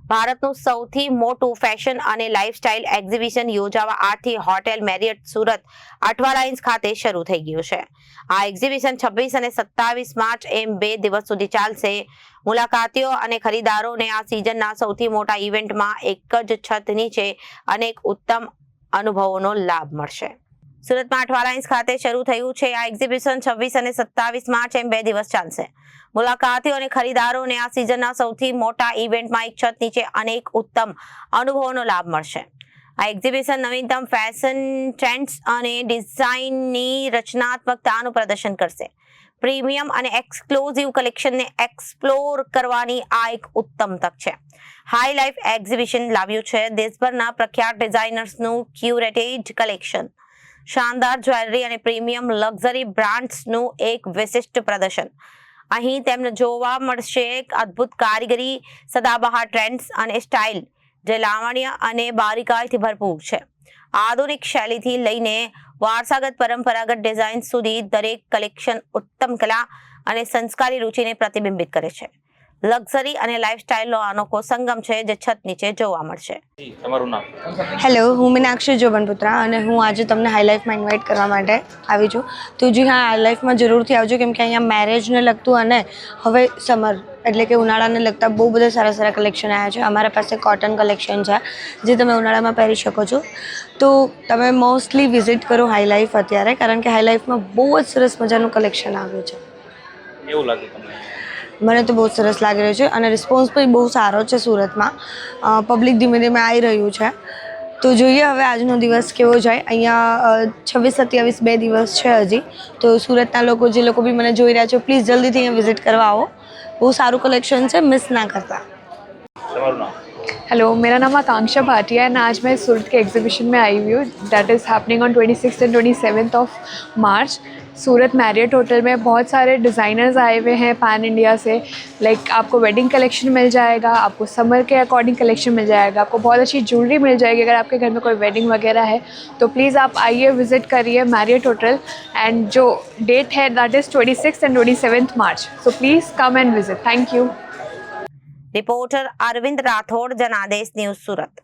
ભારતનું સૌથી મોટું ફેશન અને લાઇફસ્ટાઇલ એક્ઝિબિશન યોજાવા 8થી હોટેલ મેરિયટ સુરત અઠવા લાઇન્સ ખાતે શરૂ થઈ ગયું છે. આ એક્ઝિબિશન 26 અને 27 માર્ચ એમ 2 દિવસ સુધી ચાલશે. મુલાકાતીઓ અને ખરીદદારોને આ સિઝનના સૌથી મોટા ઇવેન્ટમાં એક જ છત નીચે અનેક ઉત્તમ અનુભવોનો લાભ મળશે. સુરતમાં અઠવા લાઇન્સ ખાતે શરૂ થયું છે આ એક્ઝિબિશન 26 અને 27 માર્ચ એમ 2 દિવસ ચાલશે. મુલાકાતીઓ અને ખરીદદારોને આ સિઝનના સૌથી મોટા ઇવેન્ટમાં એક છત નીચે અનેક ઉત્તમ અનુભવોનો લાભ મળશે. આ એક્ઝિબિશન નવીનતમ ફેશન ટ્રેન્ડ્સ અને ડિઝાઇનની રચનાત્મકતાનું પ્રદર્શન કરશે. પ્રીમિયમ અને એક્સક્લુઝિવ કલેક્શનને એક્સપ્લોર કરવાની આ એક ઉત્તમ તક છે. હાઈ લાઈફ એક્ઝિબિશન લાવ્યું છે દેશભરના પ્રખ્યાત ડિઝાઇનર્સનું ક્યુરેટેડ કલેક્શન, શાનદાર જ્વેલરી અને પ્રીમિયમ લક્ઝરી બ્રાન્ડ્સનું એક વિશિષ્ટ પ્રદર્શન. અહીં તેમને જોવા મળશે એક અદ્ભુત કારીગરી, સદાબહાર ટ્રેન્ડ્સ અને સ્ટાઇલ જે લાવણ્ય અને બારીકાઈથી ભરપૂર છે. આધુનિક શૈલીથી લઈને વારસાગત પરંપરાગત ડિઝાઇન સુધી દરેક કલેક્શન ઉત્તમ કલા અને સંસ્કારી રુચિને પ્રતિબિંબિત કરે છે. લક્ઝરી અને લાઇફસ્ટાઇલનો અનોખો સંગમ છે જે છત નીચે જોવા મળશે. તમારું નામ? હેલો, હું મીનાક્ષી જોબનપુત્રા અને હું આજે તમને હાઈ લાઈફમાં ઇન્વાઇટ કરવા માટે આવી છું. તો જી હા, હાઈ લાઈફમાં જરૂરથી આવજો કેમ કે અહીંયા મેરેજને લગતું અને હવે સમર એટલે કે ઉનાળાને લગતા બહુ બધા સારા સારા કલેક્શન આવ્યા છે. અમારા પાસે કોટન કલેક્શન છે જે તમે ઉનાળામાં પહેરી શકો છો. તો તમે મોસ્ટલી વિઝિટ કરો હાઈ લાઈફ અત્યારે, કારણ કે હાઈ લાઈફમાં બહુ જ સરસ મજાનું કલેક્શન આવ્યું છે. એવું લાગે તમને? મને તો બહુ સરસ લાગી રહ્યું છે અને રિસ્પોન્સ પણ બહુ સારો છે. સુરતમાં પબ્લિક ધીમે ધીમે આવી રહ્યું છે. તો જોઈએ હવે આજનો દિવસ કેવો જાય. અહીંયા 26-27 2 દિવસ છે હજી. તો સુરતના લોકો જે લોકો બી મને જોઈ રહ્યા છો, પ્લીઝ જલ્દીથી અહીંયા વિઝિટ કરવા આવો. બહુ સારું कलेक्शन છે, मिस ना करता. हेलो, मेरा नाम आकांक्षा भाटिया एंड आज मैं सूरत के एग्जीबिशन में आई हुई हूँ that is happening on 26th and 27th of March. Surat Marriott hotel में बहुत सारे डिज़ाइनर्स आए हुए हैं पैन इंडिया से. लाइक आपको वेडिंग कलेक्शन मिल जाएगा, आपको समर के अकॉर्डिंग कलेक्शन मिल जाएगा, आपको बहुत अच्छी ज्वेलरी मिल जाएगी. अगर आपके घर में कोई वेडिंग वगैरह है तो प्लीज़ आप आइए, विज़िट करिए मैरियट होटल. एंड जो डेट है that is 26th and 27th March. So please come and visit. Thank you. Reporter Arvind Rathod, Janadesh news, Surat.